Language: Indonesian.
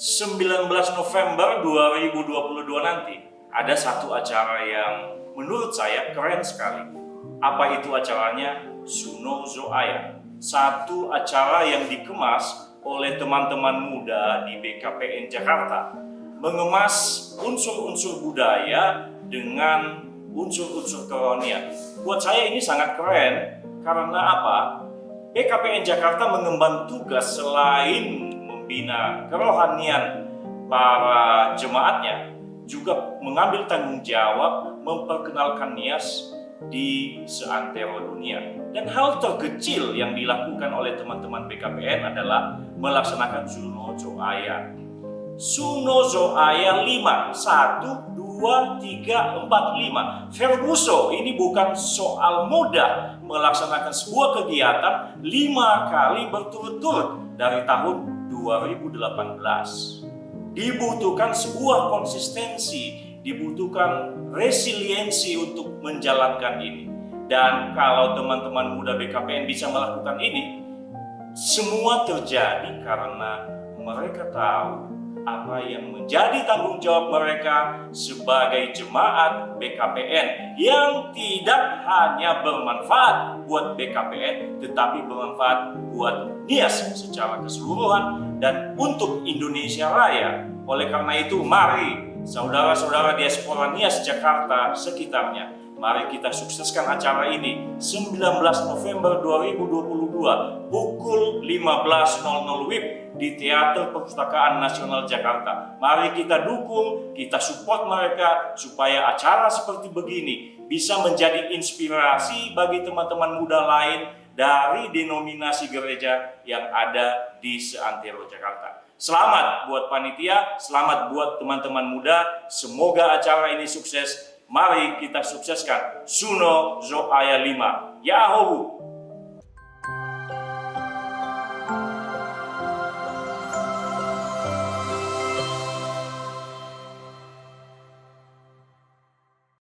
19 November 2022 nanti ada satu acara yang menurut saya keren sekali. Apa itu acaranya? Suno Zoaya. Satu acara yang dikemas oleh teman-teman muda di BKPN Jakarta, mengemas unsur-unsur budaya dengan unsur-unsur kerohanian. Buat saya ini sangat keren karena apa? BKPN Jakarta mengemban tugas selain membina kerohanian para jemaatnya, juga mengambil tanggung jawab memperkenalkan Nias di seantero dunia. Dan hal terkecil yang dilakukan oleh teman-teman BKPN adalah melaksanakan Suno Zoaya. Suno Zoaya 5, 1, 2, 3, 4, 5. Verbuso, ini bukan soal mudah melaksanakan sebuah kegiatan 5 kali berturut-turut dari tahun 2018. Dibutuhkan sebuah konsistensi, dibutuhkan resiliensi untuk menjalankan ini. Dan kalau teman-teman muda BKPN bisa melakukan ini, semua terjadi karena mereka tahu apa yang menjadi tanggung jawab mereka sebagai jemaat BKPN yang tidak hanya bermanfaat buat BKPN, tetapi bermanfaat buat Nias secara keseluruhan dan untuk Indonesia Raya. Oleh karena itu, mari saudara-saudara diaspora Nias Jakarta sekitarnya, mari kita sukseskan acara ini 19 November 2022 pukul 15.00 WIB di Teater Perpustakaan Nasional Jakarta. Mari kita dukung, kita support mereka supaya acara seperti begini bisa menjadi inspirasi bagi teman-teman muda lain dari denominasi gereja yang ada di seantero Jakarta. Selamat buat panitia, selamat buat teman-teman muda. Semoga acara ini sukses. Mari kita sukseskan Suno Zoaya 5. Yahoo!